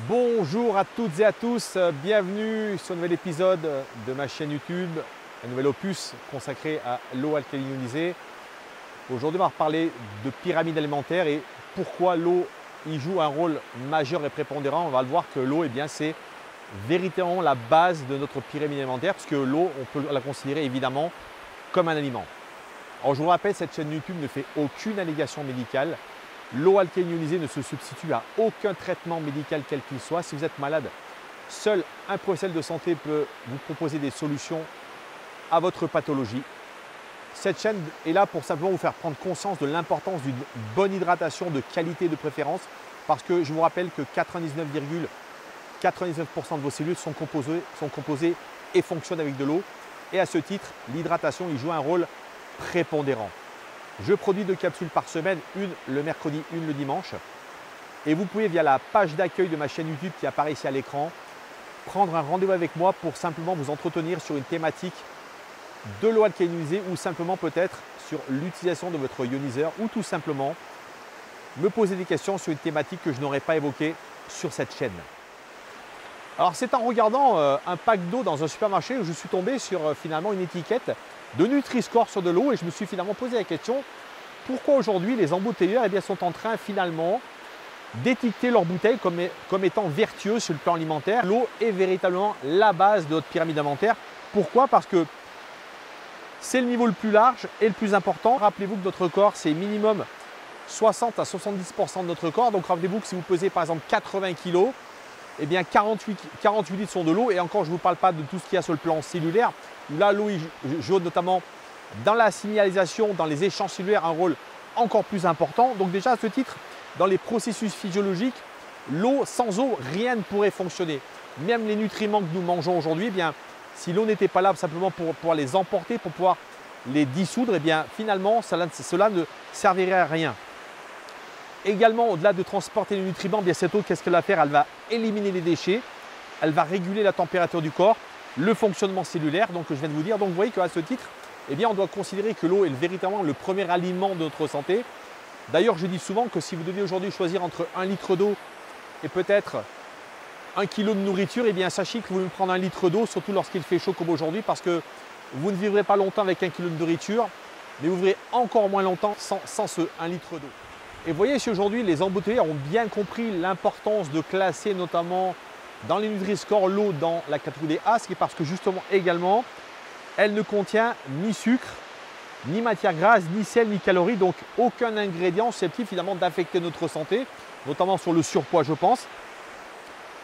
Bonjour à toutes et à tous, bienvenue sur un nouvel épisode de ma chaîne YouTube, un nouvel opus consacré à l'eau alcaline ionisée. Aujourd'hui, on va reparler de pyramide alimentaire et pourquoi l'eau y joue un rôle majeur et prépondérant. On va le voir que l'eau, c'est véritablement la base de notre pyramide alimentaire, puisque l'eau, on peut la considérer évidemment comme un aliment. Alors, je vous rappelle, cette chaîne YouTube ne fait aucune allégation médicale. L'eau alcaline ionisée ne se substitue à aucun traitement médical quel qu'il soit. Si vous êtes malade, seul un professionnel de santé peut vous proposer des solutions à votre pathologie. Cette chaîne est là pour simplement vous faire prendre conscience de l'importance d'une bonne hydratation de qualité de préférence, parce que je vous rappelle que 99,99% de vos cellules sont composées et fonctionnent avec de l'eau. Et à ce titre, l'hydratation y joue un rôle prépondérant. Je produis 2 capsules par semaine, une le mercredi, une le dimanche. Et vous pouvez, via la page d'accueil de ma chaîne YouTube qui apparaît ici à l'écran, prendre un rendez-vous avec moi pour simplement vous entretenir sur une thématique de l'eau alcaline ionisée ou simplement peut-être sur l'utilisation de votre ioniseur ou tout simplement me poser des questions sur une thématique que je n'aurais pas évoquée sur cette chaîne. Alors, c'est en regardant un pack d'eau dans un supermarché où je suis tombé sur finalement une étiquette de Nutri-Score sur de l'eau et je me suis finalement posé la question pourquoi aujourd'hui les embouteilleurs sont en train finalement d'étiqueter leurs bouteilles comme étant vertueuses sur le plan alimentaire. L'eau est véritablement la base de notre pyramide alimentaire. Pourquoi? Parce que c'est le niveau le plus large et le plus important. Rappelez-vous que notre corps, c'est minimum 60 à 70% de notre corps. Donc rappelez-vous que si vous pesez par exemple 80 kg, 48 litres sont de l'eau. Et encore, je ne vous parle pas de tout ce qu'il y a sur le plan cellulaire. Là, l'eau joue notamment dans la signalisation, dans les échanges cellulaires, un rôle encore plus important. Donc déjà, à ce titre, dans les processus physiologiques, l'eau, sans eau, rien ne pourrait fonctionner. Même les nutriments que nous mangeons aujourd'hui, si l'eau n'était pas là simplement pour pouvoir les emporter, pour pouvoir les dissoudre, finalement, cela ne servirait à rien. Également, au-delà de transporter les nutriments, cette eau, qu'est-ce qu'elle va faire? Elle va éliminer les déchets, elle va réguler la température du corps, le fonctionnement cellulaire, donc je viens de vous dire. Donc vous voyez qu'à ce titre, on doit considérer que l'eau est véritablement le premier aliment de notre santé. D'ailleurs, je dis souvent que si vous deviez aujourd'hui choisir entre 1 litre d'eau et peut-être 1 kg de nourriture, sachez que vous devez prendre 1 litre d'eau, surtout lorsqu'il fait chaud comme aujourd'hui, parce que vous ne vivrez pas longtemps avec 1 kg de nourriture, mais vous vivrez encore moins longtemps sans ce 1 litre d'eau. Et vous voyez, si aujourd'hui les embouteilleurs ont bien compris l'importance de classer notamment dans les Nutri-Score l'eau dans la catégorie A, c'est parce que justement également, elle ne contient ni sucre, ni matière grasse, ni sel, ni calories, donc aucun ingrédient susceptible finalement d'affecter notre santé, notamment sur le surpoids, je pense.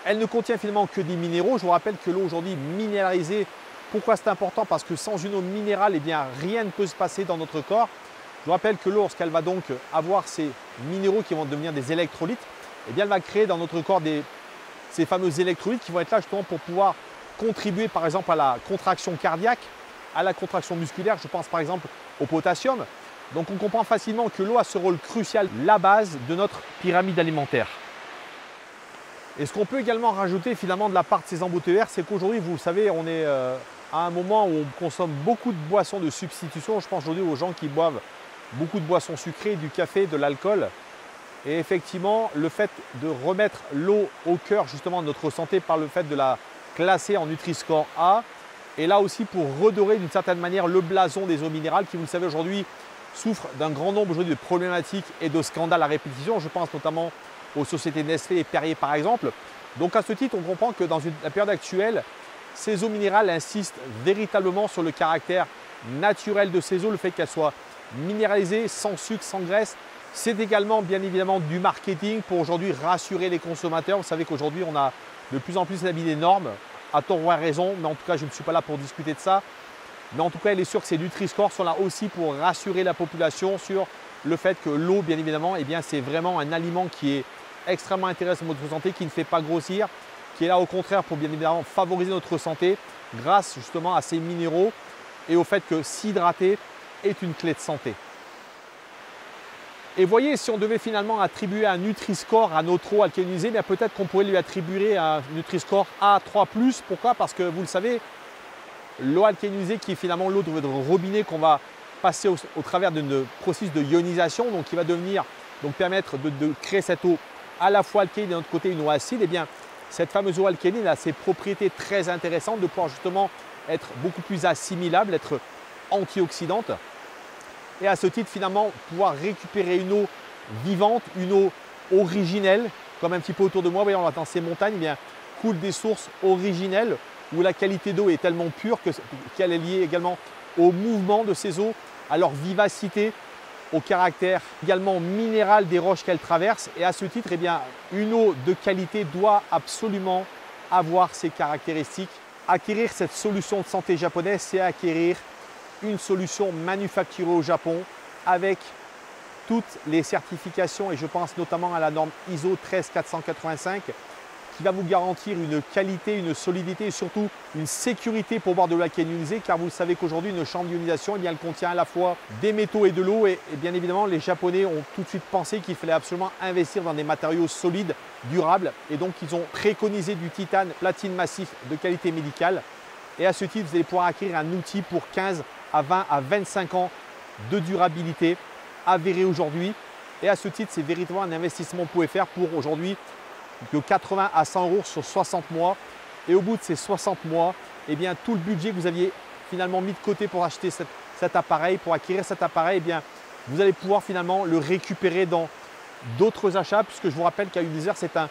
Elle ne contient finalement que des minéraux. Je vous rappelle que l'eau aujourd'hui minéralisée, pourquoi c'est important? Parce que sans une eau minérale, rien ne peut se passer dans notre corps. Je vous rappelle que l'eau, lorsqu'elle va donc avoir ces minéraux qui vont devenir des électrolytes, elle va créer dans notre corps ces fameux électrolytes qui vont être là justement pour pouvoir contribuer par exemple à la contraction cardiaque, à la contraction musculaire. Je pense par exemple au potassium. Donc on comprend facilement que l'eau a ce rôle crucial, la base de notre pyramide alimentaire. Et ce qu'on peut également rajouter finalement de la part de ces embouteilleurs, c'est qu'aujourd'hui, vous savez, on est à un moment où on consomme beaucoup de boissons de substitution. Je pense aujourd'hui aux gens qui boivent beaucoup de boissons sucrées, du café, de l'alcool. Et effectivement, le fait de remettre l'eau au cœur justement de notre santé par le fait de la classer en Nutri-Score A, et là aussi pour redorer d'une certaine manière le blason des eaux minérales qui, vous le savez aujourd'hui, souffrent d'un grand nombre aujourd'hui de problématiques et de scandales à répétition. Je pense notamment aux sociétés Nestlé et Perrier par exemple. Donc à ce titre, on comprend que dans la période actuelle, ces eaux minérales insistent véritablement sur le caractère naturel de ces eaux, le fait qu'elles soient minéralisées, sans sucre, sans graisse. C'est également bien évidemment du marketing pour aujourd'hui rassurer les consommateurs. Vous savez qu'aujourd'hui on a de plus en plus établi des normes, à tort ou à raison, mais en tout cas je ne suis pas là pour discuter de ça. Mais en tout cas il est sûr que ces Nutri-Score sont là aussi pour rassurer la population sur le fait que l'eau bien évidemment, c'est vraiment un aliment qui est extrêmement intéressant pour notre santé, qui ne fait pas grossir, qui est là au contraire pour bien évidemment favoriser notre santé grâce justement à ces minéraux et au fait que s'hydrater est une clé de santé. Et voyez, si on devait finalement attribuer un Nutri-Score à notre eau alcaline ionisée, peut-être qu'on pourrait lui attribuer un Nutri-Score A3+. Pourquoi? Parce que vous le savez, l'eau alcaline ionisée qui est finalement l'eau de robinet qu'on va passer au travers d'un processus de ionisation, donc qui va permettre de créer cette eau à la fois alcaline et d'un autre côté une eau acide, Cette fameuse eau alcaline a ses propriétés très intéressantes de pouvoir justement être beaucoup plus assimilable, être antioxydante. Et à ce titre, finalement, pouvoir récupérer une eau vivante, une eau originelle, comme un petit peu autour de moi, voyez, on va dans ces montagnes, eh bien, coulent des sources originelles où la qualité d'eau est tellement pure qu'elle est liée également au mouvement de ces eaux, à leur vivacité, au caractère également minéral des roches qu'elles traversent. Et à ce titre, eh bien, une eau de qualité doit absolument avoir ces caractéristiques. Acquérir cette solution de santé japonaise, c'est acquérir une solution manufacturée au Japon avec toutes les certifications, et je pense notamment à la norme ISO 13485 qui va vous garantir une qualité, une solidité et surtout une sécurité pour boire de l'eau alcaline ionisée, car vous savez qu'aujourd'hui une chambre d'ionisation, eh bien, elle contient à la fois des métaux et de l'eau, et bien évidemment les Japonais ont tout de suite pensé qu'il fallait absolument investir dans des matériaux solides, durables, et donc ils ont préconisé du titane platine massif de qualité médicale. Et à ce titre, vous allez pouvoir acquérir un outil pour 15 à 20 à 25 ans de durabilité avéré aujourd'hui. Et à ce titre, c'est véritablement un investissement que vous pouvez faire pour aujourd'hui de 80 à 100 euros sur 60 mois. Et au bout de ces 60 mois, eh bien, tout le budget que vous aviez finalement mis de côté pour acheter cet appareil, pour acquérir cet appareil, eh bien, vous allez pouvoir finalement le récupérer dans d'autres achats, puisque je vous rappelle qu'à Unilever, c'est un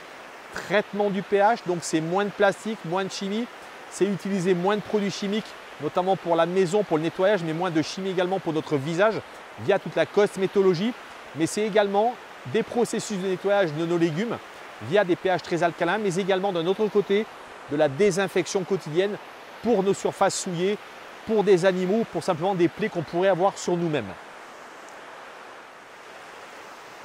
traitement du pH, donc c'est moins de plastique, moins de chimie, c'est utiliser moins de produits chimiques, notamment pour la maison, pour le nettoyage, mais moins de chimie également pour notre visage, via toute la cosmétologie. Mais c'est également des processus de nettoyage de nos légumes, via des pH très alcalins, mais également d'un autre côté, de la désinfection quotidienne pour nos surfaces souillées, pour des animaux, pour simplement des plaies qu'on pourrait avoir sur nous-mêmes.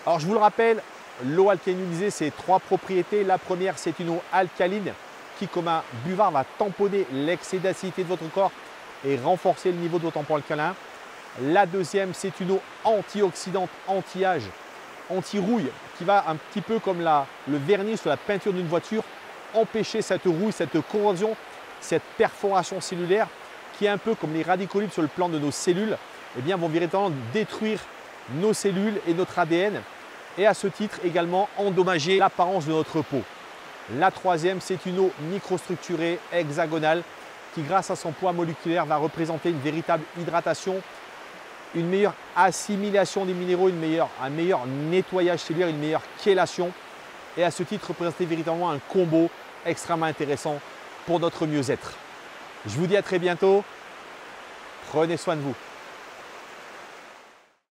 Alors je vous le rappelle, l'eau alcaline ionisée, c'est 3 propriétés. La première, c'est une eau alcaline qui, comme un buvard, va tamponner l'excès d'acidité de votre corps et renforcer le niveau de vos tampons alcalins. La deuxième, c'est une eau antioxydante, anti-âge, anti-rouille, qui va un petit peu comme le vernis sur la peinture d'une voiture, empêcher cette rouille, cette corrosion, cette perforation cellulaire, qui est un peu comme les radicaux libres sur le plan de nos cellules, eh bien, vont véritablement détruire nos cellules et notre ADN, et à ce titre également endommager l'apparence de notre peau. La troisième, c'est une eau microstructurée, hexagonale, qui grâce à son poids moléculaire va représenter une véritable hydratation, une meilleure assimilation des minéraux, un meilleur nettoyage cellulaire, une meilleure chélation, et à ce titre représenter véritablement un combo extrêmement intéressant pour notre mieux-être. Je vous dis à très bientôt, prenez soin de vous.